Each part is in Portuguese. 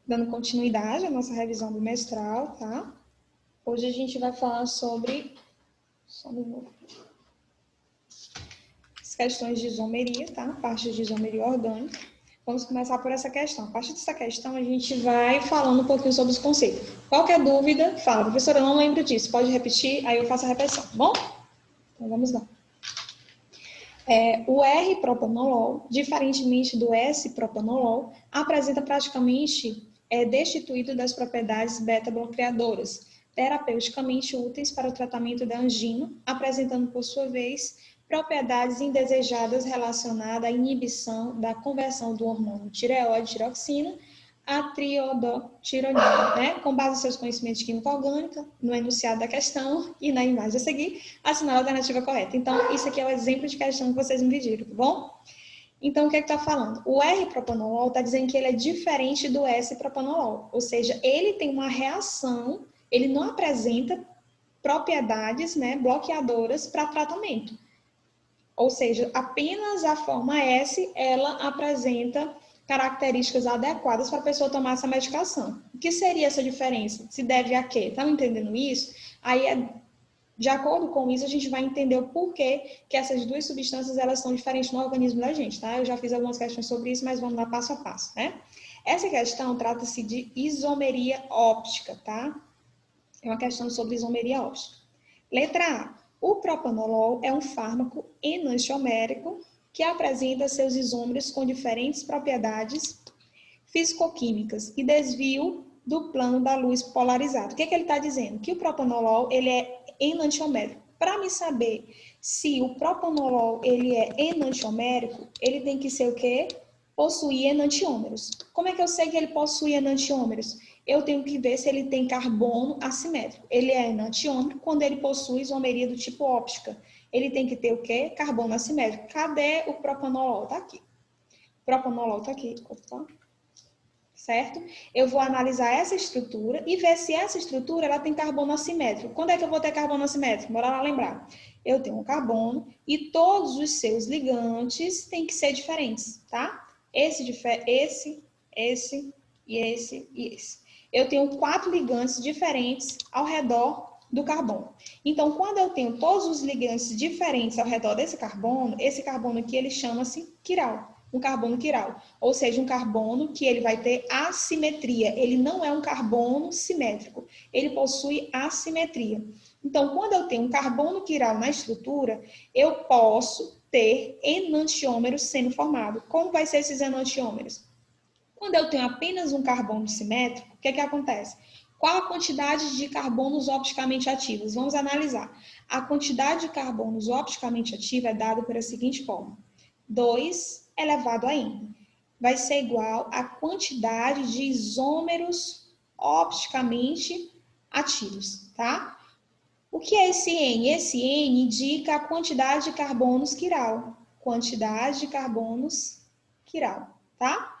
Dando continuidade à nossa revisão bimestral, tá? Hoje a gente vai falar sobre as questões de isomeria, tá? Parte de isomeria orgânica. Vamos começar por essa questão. A partir dessa questão, a gente vai falando um pouquinho sobre os conceitos. Qualquer dúvida, fala. Professora, eu não lembro disso. Pode repetir, aí eu faço a repetição, tá bom? Então, vamos lá. O R-propanolol, diferentemente do S-propanolol, apresenta praticamente destituído das propriedades beta-bloqueadoras, terapeuticamente úteis para o tratamento da angina, apresentando, por sua vez, propriedades indesejadas relacionadas à inibição da conversão do hormônio tireoide-tiroxina a triodotironina, né? Com base em seus conhecimentos de química orgânica, no enunciado da questão e na imagem a seguir, assinale a alternativa correta. Então, isso aqui é o exemplo de questão que vocês me pediram, tá bom? Então, o que é que está falando? O R-propanolol está dizendo que ele é diferente do S-propanolol, ou seja, ele tem uma reação, ele não apresenta propriedades, né, bloqueadoras para tratamento. Ou seja, apenas a forma S, ela apresenta características adequadas para a pessoa tomar essa medicação. O que seria essa diferença? Se deve a quê? Estão entendendo isso? Aí, de acordo com isso, a gente vai entender o porquê que essas duas substâncias, elas são diferentes no organismo da gente, tá? Eu já fiz algumas questões sobre isso, mas vamos lá passo a passo, né? Essa questão trata-se de isomeria óptica, tá? É uma questão sobre isomeria óptica. Letra A. O propanolol é um fármaco enantiomérico que apresenta seus isômeros com diferentes propriedades fisicoquímicas e desvio do plano da luz polarizado. O que ele está dizendo? Que o propanolol ele é enantiomérico. Para me saber se o propanolol ele é enantiomérico, ele tem que ser o quê? Possuir enantiômeros. Como é que eu sei que ele possui enantiômeros? Eu tenho que ver se ele tem carbono assimétrico. Ele é enantiômero quando ele possui isomeria do tipo óptica. Ele tem que ter o quê? Carbono assimétrico. Cadê o propanolol? Tá aqui. O propanolol tá aqui. Opa. Certo? Eu vou analisar essa estrutura e ver se essa estrutura ela tem carbono assimétrico. Quando é que eu vou ter carbono assimétrico? Bora lá lembrar. Eu tenho um carbono e todos os seus ligantes têm que ser diferentes, tá? Esse e esse. Eu tenho 4 ligantes diferentes ao redor do carbono. Então, quando eu tenho todos os ligantes diferentes ao redor desse carbono, esse carbono aqui ele chama-se quiral. Um carbono quiral, ou seja, um carbono que ele vai ter assimetria. Ele não é um carbono simétrico, ele possui assimetria. Então, quando eu tenho um carbono quiral na estrutura, eu posso ter enantiômeros sendo formado. Como vai ser esses enantiômeros? Quando eu tenho apenas um carbono simétrico, o que acontece? Qual a quantidade de carbonos opticamente ativos? Vamos analisar. A quantidade de carbonos opticamente ativa é dada pela seguinte forma. 2 elevado a n vai ser igual à quantidade de isômeros opticamente ativos, tá? O que é esse N? Esse N indica a quantidade de carbonos quiral. Quantidade de carbonos quiral, tá?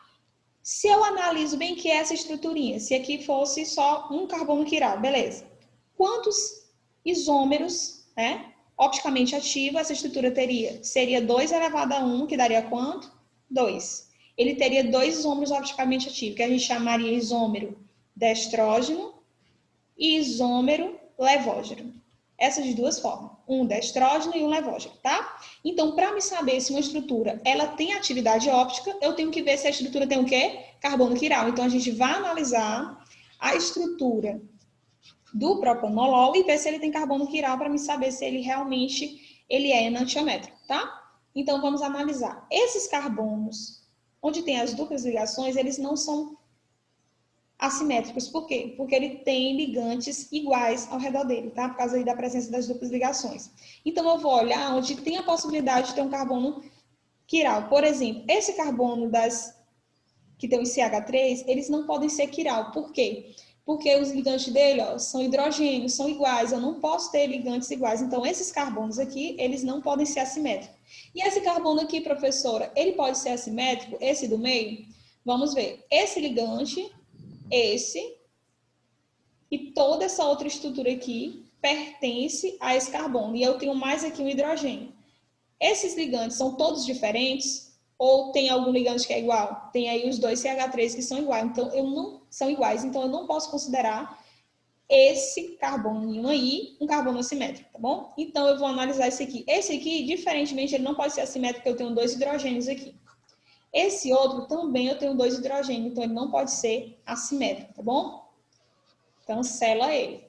Se eu analiso bem que essa estruturinha, se aqui fosse só um carbono quiral, beleza. Quantos isômeros, né, opticamente ativos essa estrutura teria? Seria 2 elevado a 1, que daria quanto? 2. Ele teria 2 isômeros opticamente ativos, que a gente chamaria isômero destrógeno e isômero levógeno. Essas duas formas, um destrógeno e um levógeno, tá? Então, para me saber se uma estrutura ela tem atividade óptica, eu tenho que ver se a estrutura tem o quê? Carbono quiral. Então, a gente vai analisar a estrutura do propanolol e ver se ele tem carbono quiral para me saber se ele realmente ele é enantiométrico, tá? Então, vamos analisar. Esses carbonos, onde tem as duplas ligações, eles não são assimétricos. Por quê? Porque ele tem ligantes iguais ao redor dele, tá? Por causa aí da presença das duplas ligações. Então, eu vou olhar onde tem a possibilidade de ter um carbono quiral. Por exemplo, esse carbono que tem o CH3, eles não podem ser quiral. Por quê? Porque os ligantes dele, ó, são hidrogênios, são iguais. Eu não posso ter ligantes iguais. Então, esses carbonos aqui, eles não podem ser assimétricos. E esse carbono aqui, professora, ele pode ser assimétrico? Esse do meio? Vamos ver. Esse ligante, esse e toda essa outra estrutura aqui pertence a esse carbono. E eu tenho mais aqui um hidrogênio. Esses ligantes são todos diferentes? Ou tem algum ligante que é igual? Tem aí os dois CH3 que são iguais. Então, eu não posso considerar esse carboninho aí um carbono assimétrico, tá bom? Então, eu vou analisar esse aqui. Esse aqui, diferentemente, ele não pode ser assimétrico, porque eu tenho 2 hidrogênios aqui. Esse outro também eu tenho 2 hidrogênios, então ele não pode ser assimétrico, tá bom? Cancela ele.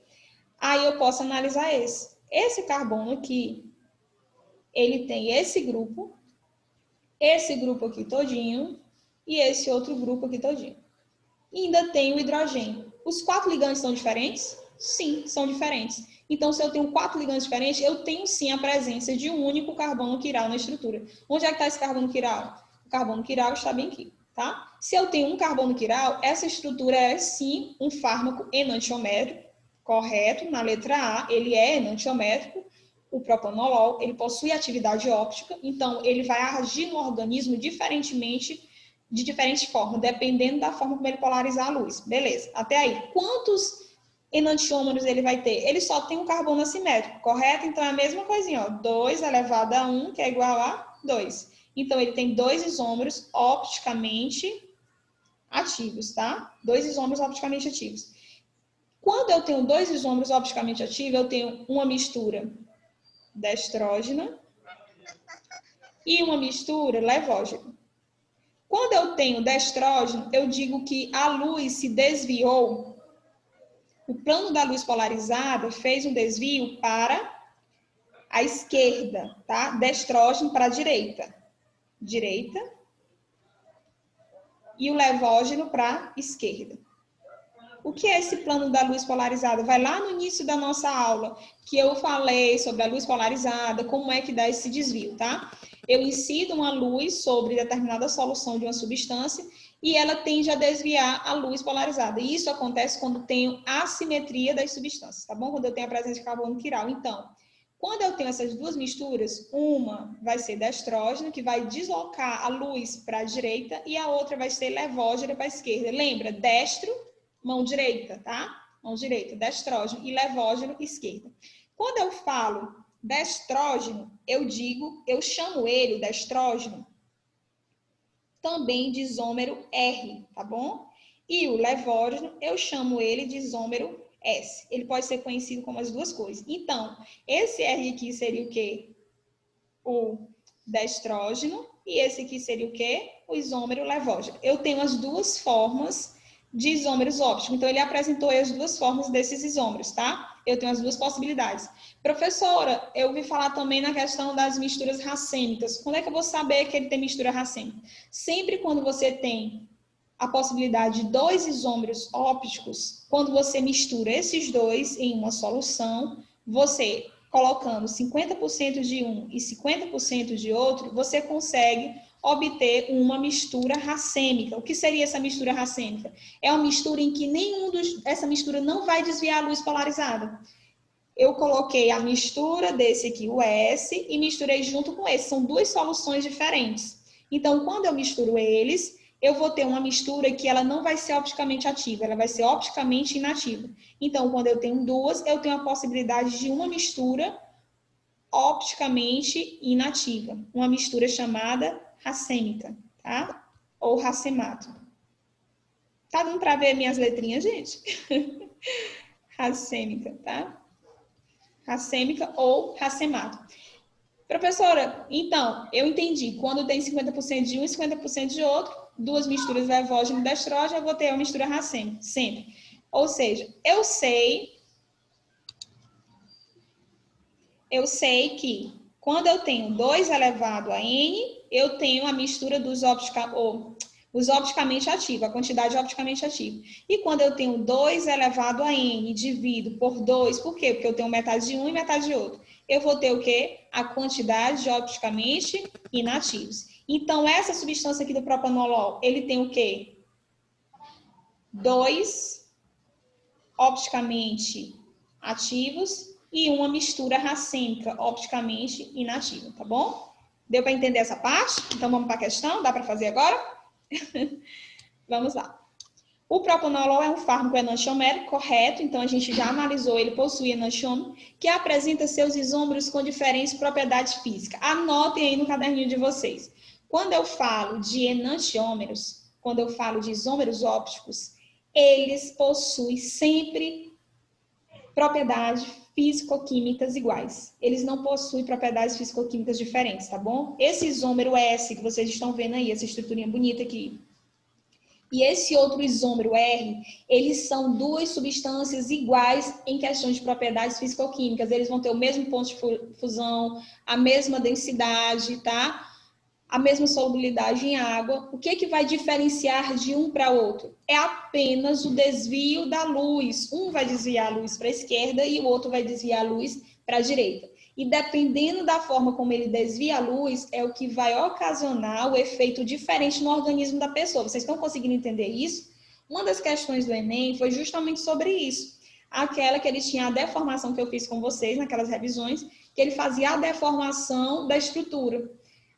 Aí eu posso analisar esse. Esse carbono aqui, ele tem esse grupo aqui todinho e esse outro grupo aqui todinho. E ainda tem o hidrogênio. Os 4 ligantes são diferentes? Sim, são diferentes. Então, se eu tenho 4 ligantes diferentes, eu tenho sim a presença de um único carbono quiral na estrutura. Onde é que está esse carbono quiral? O carbono quiral está bem aqui, tá? Se eu tenho um carbono quiral, essa estrutura é sim um fármaco enantiométrico, correto? Na letra A, ele é enantiométrico. O propanolol, ele possui atividade óptica, então ele vai agir no organismo diferentemente, de diferente forma, dependendo da forma como ele polarizar a luz. Beleza, até aí. Quantos enantiômeros ele vai ter? Ele só tem um carbono assimétrico, correto? Então é a mesma coisinha, ó, 2 elevado a 1, que é igual a 2. Então ele tem 2 isômeros opticamente ativos, tá? 2 isômeros opticamente ativos. Quando eu tenho 2 isômeros opticamente ativos, eu tenho uma mistura destrógena e uma mistura levógena. Quando eu tenho destrógeno, eu digo que a luz se desviou, o plano da luz polarizada fez um desvio para a esquerda, tá? Destrógeno para a direita. Direita. E o levógeno para a esquerda. O que é esse plano da luz polarizada? Vai lá no início da nossa aula, que eu falei sobre a luz polarizada, como é que dá esse desvio, tá? Eu incido uma luz sobre determinada solução de uma substância e ela tende a desviar a luz polarizada. E isso acontece quando tenho assimetria das substâncias, tá bom? Quando eu tenho a presença de carbono quiral. Então, quando eu tenho essas duas misturas, uma vai ser destrógeno, que vai deslocar a luz para a direita, e a outra vai ser levógeno para a esquerda. Lembra? Destro, mão direita, tá? Mão direita, destrógeno, e levógeno, esquerda. Quando eu falo destrógeno, eu chamo ele, o destrógeno, também de isômero R, tá bom? E o levógeno, eu chamo ele de isômero S. Ele pode ser conhecido como as duas coisas. Então, esse R aqui seria o quê? O destrógeno. E esse aqui seria o quê? O isômero levógeno. Eu tenho as duas formas de isômeros ópticos. Então, ele apresentou as duas formas desses isômeros, tá? Eu tenho as duas possibilidades. Professora, eu ouvi falar também na questão das misturas racêmicas. Quando é que eu vou saber que ele tem mistura racêmica? Sempre quando você tem a possibilidade de 2 isômeros ópticos, quando você mistura esses dois em uma solução, você colocando 50% de um e 50% de outro, você consegue obter uma mistura racêmica. O que seria essa mistura racêmica? É uma mistura em que essa mistura não vai desviar a luz polarizada. Eu coloquei a mistura desse aqui, o S, e misturei junto com esse. São duas soluções diferentes. Então, quando eu misturo eles, eu vou ter uma mistura que ela não vai ser opticamente ativa, ela vai ser opticamente inativa. Então, quando eu tenho duas, eu tenho a possibilidade de uma mistura opticamente inativa. Uma mistura chamada racêmica, tá? Ou racemato. Tá dando para ver minhas letrinhas, gente? Racêmica, tá? Racêmica ou racemato. Professora, então, eu entendi. Quando tem 50% de um e 50% de outro, duas misturas levógeno e destrógeno, eu vou ter uma mistura racêmica, sempre. Ou seja, eu sei que quando eu tenho 2 elevado a N, eu tenho a mistura dos os opticamente ativos, a quantidade opticamente ativa. E quando eu tenho 2 elevado a N, divido por 2, por quê? Porque eu tenho metade de um e metade de outro. Eu vou ter o quê? A quantidade de opticamente inativos. Então, essa substância aqui do propanolol, ele tem o quê? 2 opticamente ativos e uma mistura racêmica opticamente inativa, tá bom? Deu para entender essa parte? Então, vamos para a questão? Dá para fazer agora? Vamos lá. O propanolol é um fármaco enantiomérico, correto? Então, a gente já analisou, ele possui enantiômero, que apresenta seus isômeros com diferentes propriedades físicas. Anotem aí no caderninho de vocês. Quando eu falo de enantiômeros, quando eu falo de isômeros ópticos, eles possuem sempre propriedades físico-químicas iguais. Eles não possuem propriedades físico-químicas diferentes, tá bom? Esse isômero S que vocês estão vendo aí, essa estruturinha bonita aqui, e esse outro isômero R, eles são duas substâncias iguais em questões de propriedades físico-químicas. Eles vão ter o mesmo ponto de fusão, a mesma densidade, tá? A mesma solubilidade em água. O que vai diferenciar de um para outro? É apenas o desvio da luz. Um vai desviar a luz para a esquerda e o outro vai desviar a luz para a direita. E dependendo da forma como ele desvia a luz, é o que vai ocasionar o efeito diferente no organismo da pessoa. Vocês estão conseguindo entender isso? Uma das questões do Enem foi justamente sobre isso. Aquela que ele tinha a deformação que eu fiz com vocês naquelas revisões, que ele fazia a deformação da estrutura.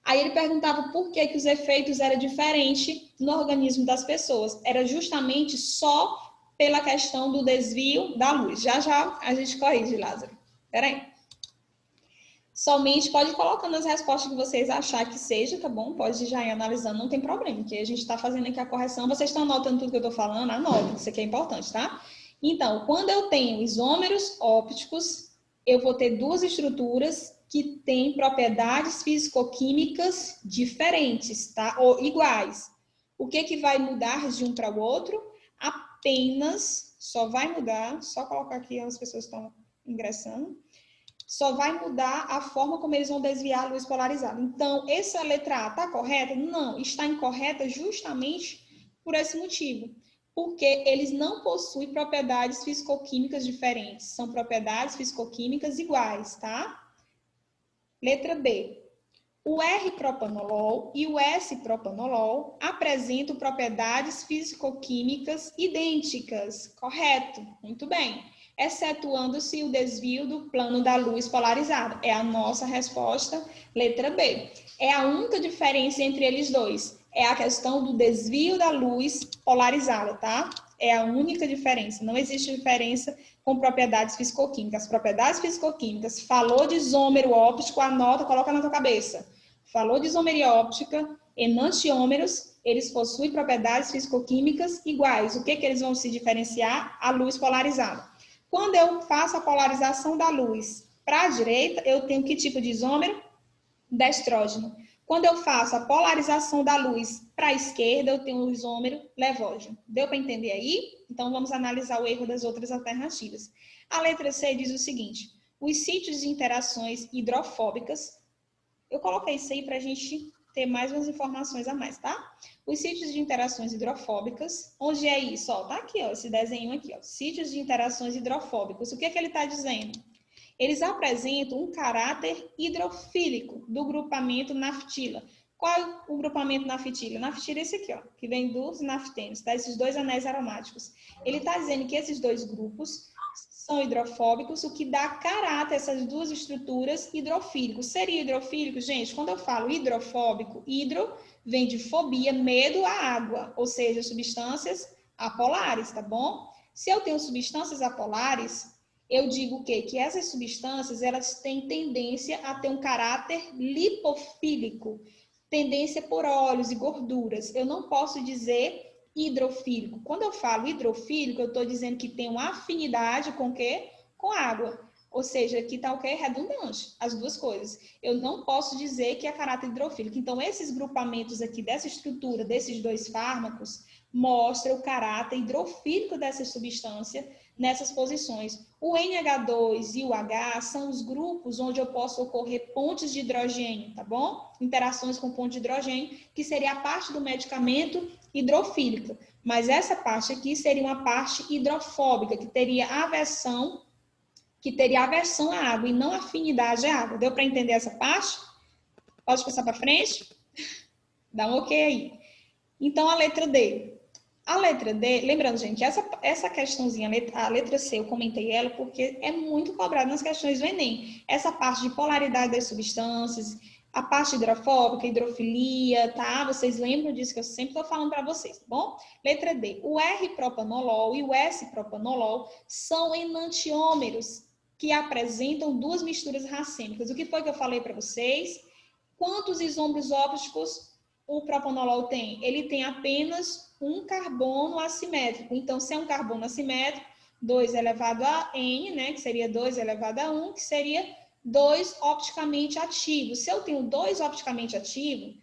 Aí ele perguntava por que os efeitos eram diferentes no organismo das pessoas. Era justamente só pela questão do desvio da luz. Já já a gente corrige, Lázaro. Peraí. Somente pode ir colocando as respostas que vocês achar que seja, tá bom? Pode já ir analisando, não tem problema, porque a gente está fazendo aqui a correção. Vocês estão anotando tudo que eu estou falando? Anotem, isso aqui é importante, tá? Então, quando eu tenho isômeros ópticos, eu vou ter duas estruturas que têm propriedades físico-químicas diferentes, tá? Ou iguais. O que vai mudar de um para o outro? Apenas, só vai mudar, só colocar aqui as pessoas estão ingressando, só vai mudar a forma como eles vão desviar a luz polarizada. Então, essa letra A está correta? Não, está incorreta justamente por esse motivo. Porque eles não possuem propriedades físico-químicas diferentes. São propriedades físico-químicas iguais, tá? Letra B. O R-propanolol e o S-propanolol apresentam propriedades físico-químicas idênticas. Correto? Muito bem. Excetuando-se o desvio do plano da luz polarizada. É a nossa resposta, letra B. É a única diferença entre eles dois. É a questão do desvio da luz polarizada, tá? É a única diferença. Não existe diferença com propriedades físico-químicas. As propriedades físico-químicas, falou de isômero óptico, anota, coloca na tua cabeça. Falou de isomeria óptica, enantiômeros, eles possuem propriedades físico-químicas iguais. O que eles vão se diferenciar? A luz polarizada. Quando eu faço a polarização da luz para a direita, eu tenho que tipo de isômero? Destrógeno. Quando eu faço a polarização da luz para a esquerda, eu tenho o isômero levógeno. Deu para entender aí? Então, vamos analisar o erro das outras alternativas. A letra C diz o seguinte: os sítios de interações hidrofóbicas. Eu coloquei isso aí para a gente ter mais umas informações a mais, tá? Os sítios de interações hidrofóbicas, onde é isso? Ó, tá aqui, ó, esse desenho aqui, ó, sítios de interações hidrofóbicas. O que ele está dizendo? Eles apresentam um caráter hidrofílico do grupamento naftila. Qual é o grupamento naftila? Naftila é esse aqui, ó, que vem dos naftênios, tá? Esses dois anéis aromáticos. Ele está dizendo que esses dois grupos são hidrofóbicos, o que dá caráter a essas duas estruturas hidrofílicos. Seria hidrofílico, gente? Quando eu falo hidrofóbico, hidro vem de fobia, medo à água, ou seja, substâncias apolares, tá bom? Se eu tenho substâncias apolares, eu digo o quê? Que essas substâncias, elas têm tendência a ter um caráter lipofílico, tendência por óleos e gorduras. Eu não posso dizer hidrofílico. Quando eu falo hidrofílico, eu estou dizendo que tem uma afinidade com o quê? Com água. Ou seja, aqui está o quê? Redundante, as duas coisas. Eu não posso dizer que é caráter hidrofílico. Então, esses grupamentos aqui, dessa estrutura, desses dois fármacos, mostram o caráter hidrofílico dessa substância nessas posições. O NH2 e o H são os grupos onde eu posso ocorrer pontes de hidrogênio, tá bom? Interações com ponte de hidrogênio, que seria a parte do medicamento hidrofílica. Mas essa parte aqui seria uma parte hidrofóbica, que teria aversão à água e não afinidade à água. Deu para entender essa parte? Pode passar para frente? Dá um ok aí. Então, a letra D. A letra D, lembrando, gente, essa questãozinha, a letra C, eu comentei ela porque é muito cobrada nas questões do Enem. Essa parte de polaridade das substâncias, a parte hidrofóbica, hidrofilia, tá? Vocês lembram disso que eu sempre estou falando para vocês, tá bom? Letra D. O R-propanolol e o S-propanolol são enantiômeros que apresentam duas misturas racêmicas. O que foi que eu falei para vocês? Quantos isômeros ópticos o propanolol tem? Ele tem apenas um carbono assimétrico. Então, se é um carbono assimétrico, 2 elevado a N, né, que seria 2 elevado a 1, que seria 2 opticamente ativos. Se eu tenho 2 opticamente ativos,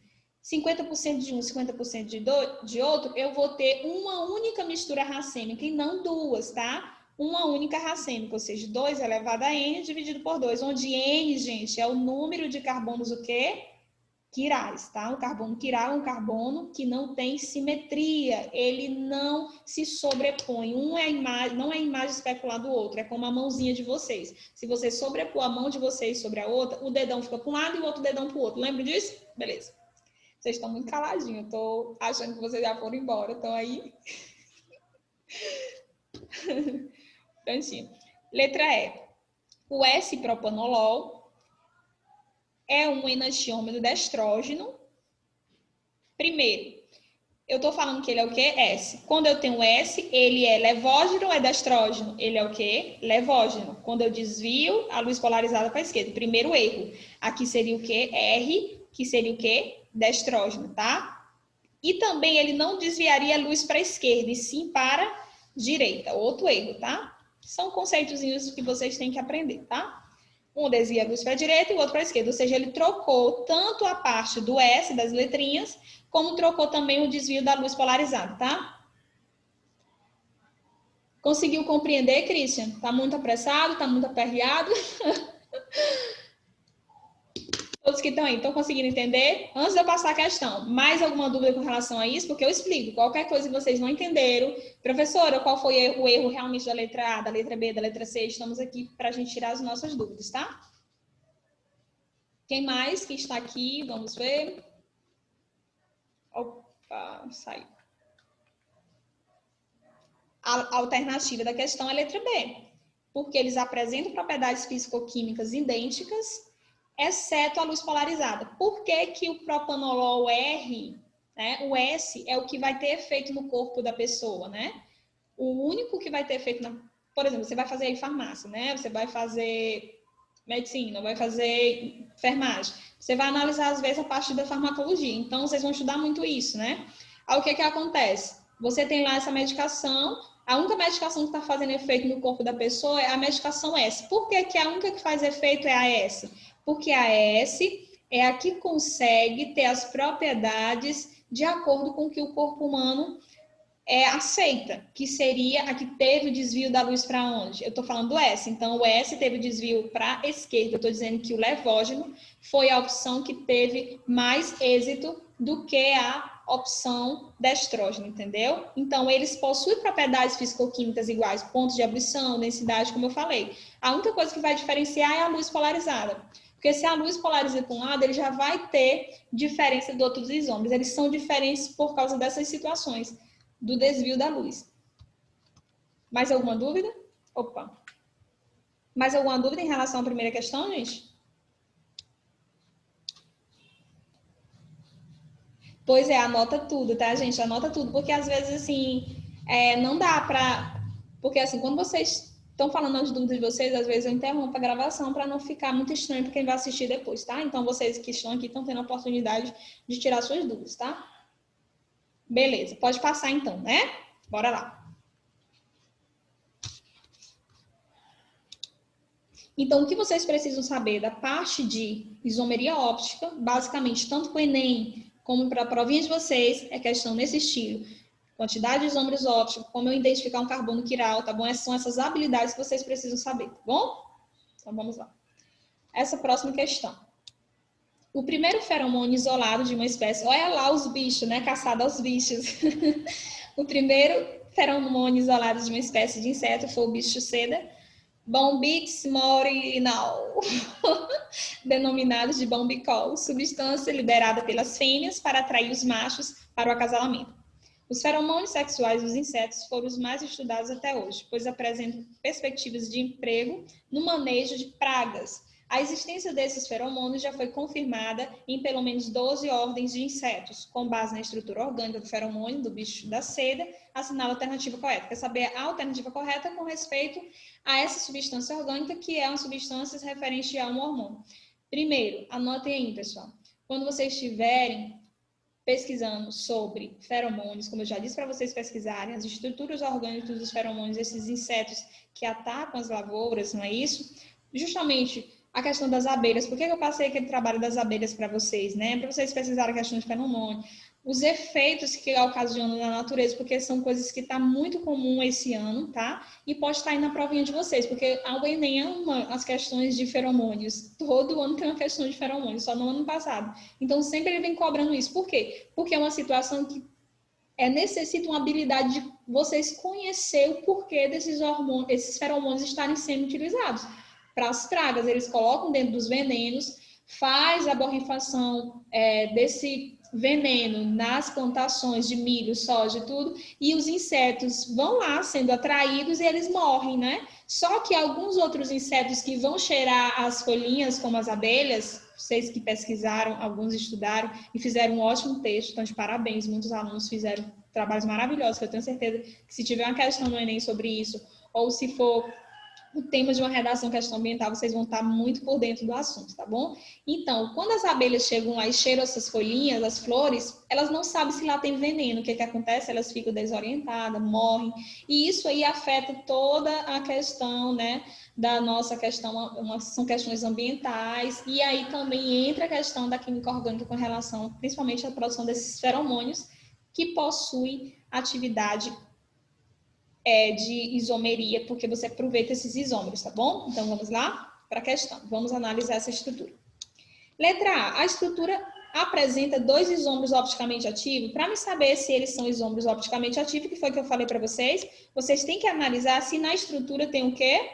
50% de um, 50% de outro, eu vou ter uma única mistura racêmica e não duas, tá? Uma única racêmica, ou seja, 2 elevado a N dividido por 2, onde N, gente, é o número de carbonos o quê? Quirais, tá? O carbono quiral é um carbono que não tem simetria, ele não se sobrepõe. Um é a imagem, não é a imagem especular do outro, é como a mãozinha de vocês. Se você sobrepor a mão de vocês sobre a outra, o dedão fica para um lado e o outro dedão para o outro. Lembra disso? Beleza. Vocês estão muito caladinhos, eu tô achando que vocês já foram embora, estão aí? Prontinho. Letra E. O S-propanolol é um enantiômero de estrógeno. Primeiro, eu tô falando que ele é o quê? S. Quando eu tenho S, ele é levógeno ou é destrógeno? Ele é o quê? Levógeno. Quando eu desvio a luz polarizada para a esquerda. Primeiro erro. Aqui seria o quê? R, que seria o quê? Destrógeno, tá? E também ele não desviaria a luz para a esquerda, e sim para a direita. Outro erro, tá? São conceitozinhos que vocês têm que aprender, tá? Um desvia a luz para a direita e o outro para a esquerda. Ou seja, ele trocou tanto a parte do S, das letrinhas, como trocou também o desvio da luz polarizada, tá? Conseguiu compreender, Christian? Tá muito apressado? Tá muito aperreado? Todos que estão aí, estão conseguindo entender? Antes de eu passar a questão, mais alguma dúvida com relação a isso? Porque eu explico. Qualquer coisa que vocês não entenderam, professora, qual foi o erro realmente da letra A, da letra B, da letra C? Estamos aqui para a gente tirar as nossas dúvidas, tá? Quem mais que está aqui? Vamos ver. Opa, saiu. A alternativa da questão é a letra B, porque eles apresentam propriedades físico-químicas idênticas, exceto a luz polarizada. Por que que o propanolol R, né, o S, é o que vai ter efeito no corpo da pessoa, né? O único que vai ter efeito, por exemplo, você vai fazer aí farmácia, né? Você vai fazer medicina, vai fazer enfermagem. Você vai analisar, às vezes, a parte da farmacologia. Então, vocês vão estudar muito isso, né? Aí, o que que acontece? Você tem lá essa medicação, a única medicação que está fazendo efeito no corpo da pessoa é a medicação S. Por que que a única que faz efeito é a S? Porque a S é a que consegue ter as propriedades de acordo com o que o corpo humano aceita, que seria a que teve o desvio da luz para onde? Eu estou falando do S. Então, o S teve o desvio para a esquerda. Eu estou dizendo que o levógeno foi a opção que teve mais êxito do que a opção destrógeno, entendeu? Então, eles possuem propriedades físico-químicas iguais, pontos de ebulição, densidade, como eu falei. A única coisa que vai diferenciar é a luz polarizada. Porque se a luz polariza para um lado, ele já vai ter diferença de outros isômeros. Eles são diferentes por causa dessas situações do desvio da luz. Mais alguma dúvida? Opa. Mais alguma dúvida em relação à primeira questão, gente? Pois é, anota tudo, tá, gente? Anota tudo, porque às vezes, assim, não dá pra... Porque, assim, quando vocês estão falando as dúvidas de vocês, às vezes eu interrompo a gravação para não ficar muito estranho para quem vai assistir depois, tá? Então, vocês que estão aqui estão tendo a oportunidade de tirar suas dúvidas, tá? Beleza, pode passar então, né? Bora lá. Então, o que vocês precisam saber da parte de isomeria óptica, basicamente, tanto para o Enem como para a provinha de vocês, é questão nesse estilo. Quantidade de isômeros ópticos, como eu identificar um carbono quiral, tá bom? Essas são essas habilidades que vocês precisam saber, tá bom? Então, vamos lá. Essa próxima questão. O primeiro feromônio isolado de uma espécie... Olha lá os bichos, né? Caçada aos bichos. O primeiro feromônio isolado de uma espécie de inseto foi o bicho seda, Bombyx morinal, denominados de bombicol, substância liberada pelas fêmeas para atrair os machos para o acasalamento. Os feromônios sexuais dos insetos foram os mais estudados até hoje, pois apresentam perspectivas de emprego no manejo de pragas. A existência desses feromônios já foi confirmada em pelo menos 12 ordens de insetos, com base na estrutura orgânica do feromônio do bicho da seda, assinala a alternativa correta. Quer saber a alternativa correta com respeito a essa substância orgânica, que é uma substância referente a um hormônio? Primeiro, anotem aí, pessoal. Quando vocês tiverem pesquisando sobre feromônios, como eu já disse para vocês pesquisarem, as estruturas orgânicas dos feromônios, esses insetos que atacam as lavouras, não é isso? Justamente a questão das abelhas. Por que eu passei aquele trabalho das abelhas para vocês, né? Para vocês pesquisarem a questão de feromônio. Os efeitos que ocasionam na natureza, porque são coisas que está muito comum esse ano, tá? E pode estar aí na provinha de vocês, porque o Enem ama as questões de feromônios. Todo ano tem uma questão de feromônios, só no ano passado. Então, sempre ele vem cobrando isso. Por quê? Porque é uma situação que necessita uma habilidade de vocês conhecer o porquê desses hormônios, esses feromônios estarem sendo utilizados. Para as pragas, eles colocam dentro dos venenos, faz a borrifação desse veneno nas plantações de milho, soja e tudo, e os insetos vão lá sendo atraídos e eles morrem, né? Só que alguns outros insetos que vão cheirar as folhinhas, como as abelhas, vocês que pesquisaram, alguns estudaram e fizeram um ótimo texto, então de parabéns, muitos alunos fizeram trabalhos maravilhosos, que eu tenho certeza que se tiver uma questão no Enem sobre isso, ou se for o tema de uma redação questão ambiental, vocês vão estar muito por dentro do assunto, tá bom? Então, quando as abelhas chegam lá e cheiram essas folhinhas, as flores, elas não sabem se lá tem veneno. O que acontece? Elas ficam desorientadas, morrem. E isso aí afeta toda a questão, né, da nossa questão, são questões ambientais. E aí também entra a questão da química orgânica com relação, principalmente à produção desses feromônios, que possuem atividade de isomeria, porque você aproveita esses isômeros, tá bom? Então, vamos lá para a questão. Vamos analisar essa estrutura. Letra A. A estrutura apresenta dois isômeros opticamente ativos. Para me saber se eles são isômeros opticamente ativos, que foi que eu falei para vocês, vocês têm que analisar se na estrutura tem o quê?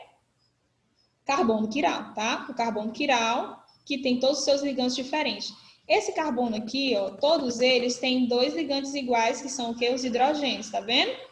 Carbono quiral, tá? O carbono quiral, que tem todos os seus ligantes diferentes. Esse carbono aqui, ó, todos eles têm dois ligantes iguais, que são o quê? Os hidrogênios, tá vendo?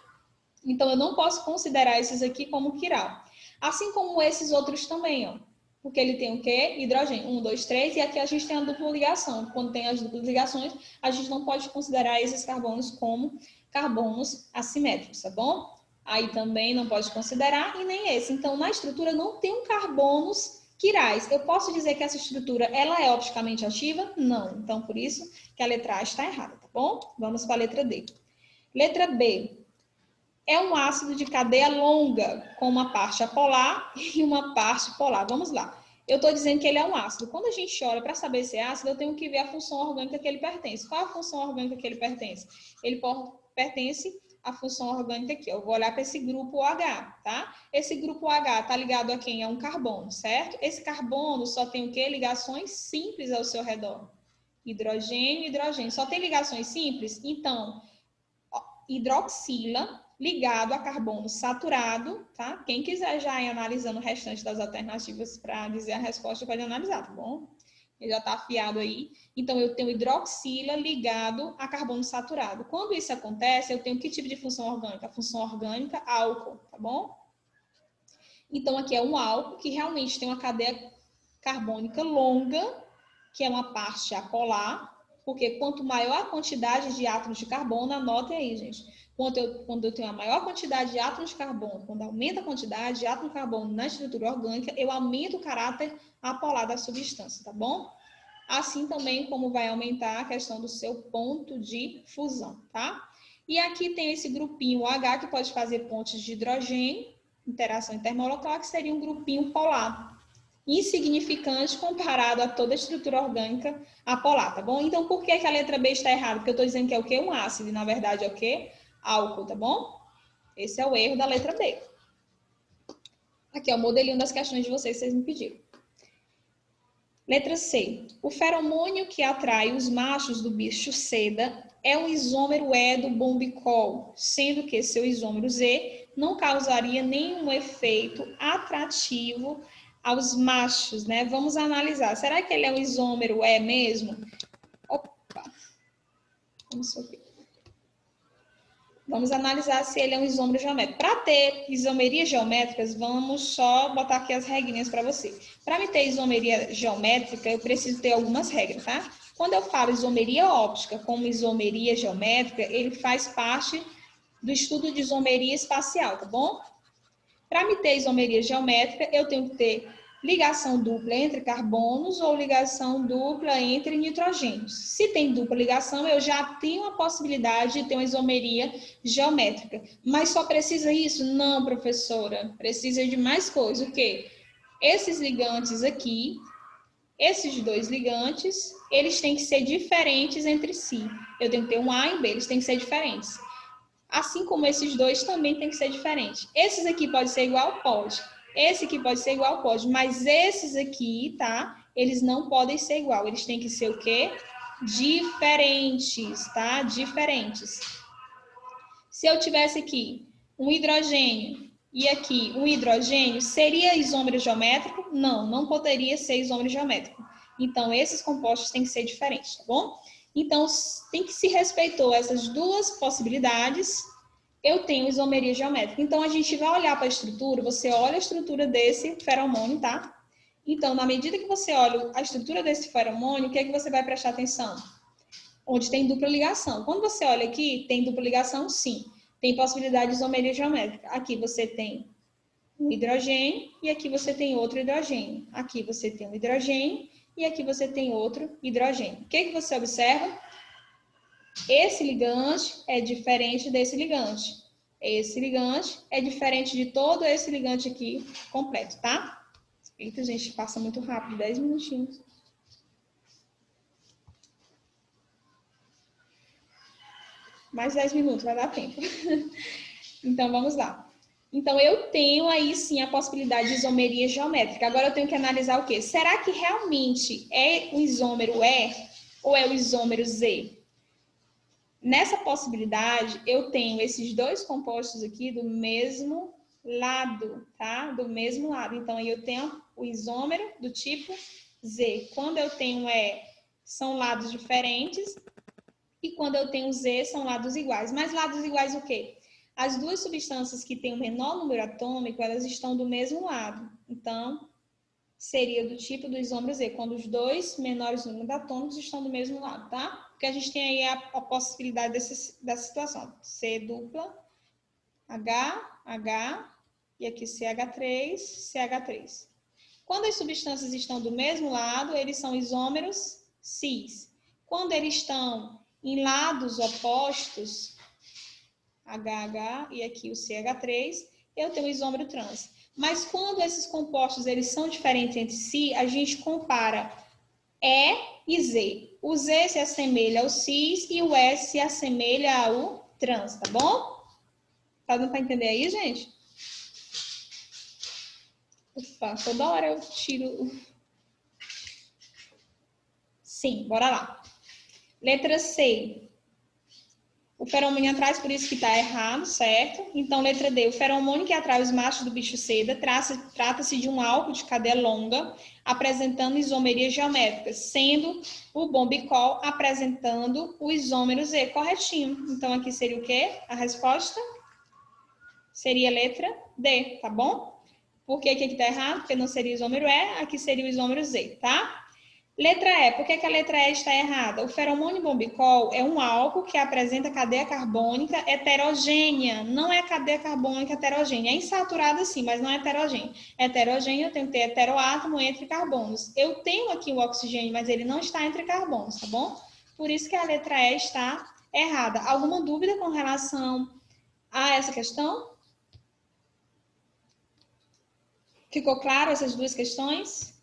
Então, eu não posso considerar esses aqui como quiral. Assim como esses outros também, ó. Porque ele tem o quê? Hidrogênio. 1, 2, 3. E aqui a gente tem a dupla ligação. Quando tem as duplas ligações, a gente não pode considerar esses carbonos como carbonos assimétricos, tá bom? Aí também não pode considerar e nem esse. Então, na estrutura não tem carbonos quirais. Eu posso dizer que essa estrutura, ela é opticamente ativa? Não. Então, por isso que a letra A está errada, tá bom? Vamos para a letra D. Letra B. É um ácido de cadeia longa, com uma parte apolar e uma parte polar. Vamos lá. Eu estou dizendo que ele é um ácido. Quando a gente olha para saber se é ácido, eu tenho que ver a função orgânica que ele pertence. Qual é a função orgânica que ele pertence? Ele pertence à função orgânica aqui. Eu vou olhar para esse grupo H, tá? Esse grupo H está ligado a quem? É um carbono, certo? Esse carbono só tem o quê? Ligações simples ao seu redor. Hidrogênio, hidrogênio. Só tem ligações simples? Então, hidroxila ligado a carbono saturado, tá? Quem quiser já ir analisando o restante das alternativas para dizer a resposta, pode analisar, tá bom? Ele já está afiado aí. Então, eu tenho hidroxila ligado a carbono saturado. Quando isso acontece, eu tenho que tipo de função orgânica? A função orgânica, álcool, tá bom? Então, aqui é um álcool que realmente tem uma cadeia carbônica longa, que é uma parte apolar, porque quanto maior a quantidade de átomos de carbono, anotem aí, gente. Quando eu tenho a maior quantidade de átomos de carbono, quando aumenta a quantidade de átomos de carbono na estrutura orgânica, eu aumento o caráter apolar da substância, tá bom? Assim também como vai aumentar a questão do seu ponto de fusão, tá? E aqui tem esse grupinho H, que pode fazer pontes de hidrogênio, interação intermolecular, que seria um grupinho polar. Insignificante comparado a toda a estrutura orgânica apolar, tá bom? Então, por que a letra B está errada? Porque eu estou dizendo que é o quê? Um ácido, e na verdade é o quê? Álcool, tá bom? Esse é o erro da letra B. Aqui é o modelinho das questões de vocês me pediram. Letra C. O feromônio que atrai os machos do bicho seda é o isômero E do bombicol, sendo que seu isômero Z não causaria nenhum efeito atrativo aos machos, né? Vamos analisar. Será que ele é um isômero E mesmo? Opa! Vamos subir. Vamos analisar se ele é um isômero geométrico. Para ter isomerias geométricas, vamos só botar aqui as regrinhas para você. Para me ter isomeria geométrica, eu preciso ter algumas regras, tá? Quando eu falo isomeria óptica como isomeria geométrica, ele faz parte do estudo de isomeria espacial, tá bom? Para me ter isomeria geométrica, eu tenho que ter ligação dupla entre carbonos ou ligação dupla entre nitrogênios. Se tem dupla ligação, eu já tenho a possibilidade de ter uma isomeria geométrica. Mas só precisa isso? Não, professora. Precisa de mais coisa. O quê? Esses ligantes aqui, esses dois ligantes, eles têm que ser diferentes entre si. Eu tenho que ter um A e um B, eles têm que ser diferentes. Assim como esses dois também têm que ser diferentes. Esses aqui pode ser igual? Pode. Esse aqui pode ser igual? Pode. Mas esses aqui, tá? Eles não podem ser igual. Eles têm que ser o quê? Diferentes, tá? Diferentes. Se eu tivesse aqui um hidrogênio e aqui um hidrogênio, seria isômero geométrico? Não, não poderia ser isômero geométrico. Então, esses compostos têm que ser diferentes, tá bom? Então, tem que se respeitar essas duas possibilidades, eu tenho isomeria geométrica. Então, a gente vai olhar para a estrutura, você olha a estrutura desse feromônio, tá? Então, na medida que você olha a estrutura desse feromônio, o que é que você vai prestar atenção? Onde tem dupla ligação. Quando você olha aqui, tem dupla ligação? Sim. Tem possibilidade de isomeria geométrica. Aqui você tem um hidrogênio e aqui você tem outro hidrogênio. Aqui você tem um hidrogênio e aqui você tem outro hidrogênio. O que que você observa? Esse ligante é diferente desse ligante. Esse ligante é diferente de todo esse ligante aqui completo, tá? Eita, gente, passa muito rápido, 10 minutinhos. Mais 10 minutos, vai dar tempo. Então, vamos lá. Então, eu tenho aí sim a possibilidade de isomeria geométrica. Agora, eu tenho que analisar o quê? Será que realmente é o isômero E ou é o isômero Z? Nessa possibilidade, eu tenho esses dois compostos aqui do mesmo lado, tá? Do mesmo lado. Então, aí eu tenho o isômero do tipo Z. Quando eu tenho E, são lados diferentes. E quando eu tenho Z, são lados iguais. Mas lados iguais o quê? As duas substâncias que têm o menor número atômico, elas estão do mesmo lado. Então, seria do tipo do isômero Z, quando os dois menores números atômicos estão do mesmo lado, tá? Porque a gente tem aí a possibilidade dessa situação. C dupla, H, H, e aqui CH3, CH3. Quando as substâncias estão do mesmo lado, eles são isômeros cis. Quando eles estão em lados opostos, HH e aqui o CH3, eu tenho o isômero trans. Mas quando esses compostos eles são diferentes entre si, a gente compara E e Z. O Z se assemelha ao cis e o S se assemelha ao trans, tá bom? Tá dando para entender aí, gente? Ufa, toda hora eu tiro. Sim, bora lá. Letra C. O feromônio atrás, por isso que está errado, certo? Então, letra D. O feromônio que atrai os machos do bicho seda trata-se de um álcool de cadeia longa, apresentando isomeria geométrica, sendo o bombicol apresentando o isômero Z. Corretinho. Então, aqui seria o quê? A resposta seria a letra D, tá bom? Por que aqui está errado? Porque não seria o isômero E, aqui seria o isômero Z, tá? Letra E, por que a letra E está errada? O feromônio bombicol é um álcool que apresenta cadeia carbônica heterogênea. Não é cadeia carbônica heterogênea. É insaturada sim, mas não é heterogênea. Heterogênea, eu tenho que ter heteroátomo entre carbonos. Eu tenho aqui o oxigênio, mas ele não está entre carbonos, tá bom? Por isso que a letra E está errada. Alguma dúvida com relação a essa questão? Ficou claro essas duas questões?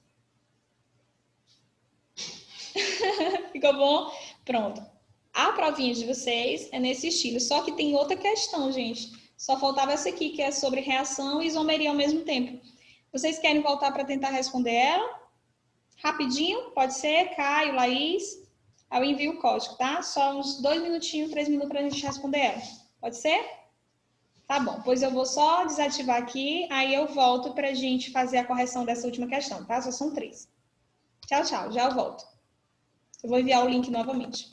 Ficou bom? Pronto. A provinha de vocês é nesse estilo. Só que tem outra questão, gente. Só faltava essa aqui, que é sobre reação e isomeria ao mesmo tempo. Vocês querem voltar para tentar responder ela? Rapidinho? Pode ser? Caio, Laís? Eu envio o código, tá? Só uns 2 minutinhos, 3 minutos para a gente responder ela. Pode ser? Tá bom. Pois eu vou só desativar aqui, aí eu volto para a gente fazer a correção dessa última questão, tá? Só são 3. Tchau, tchau. Já eu volto. Eu vou enviar o link novamente.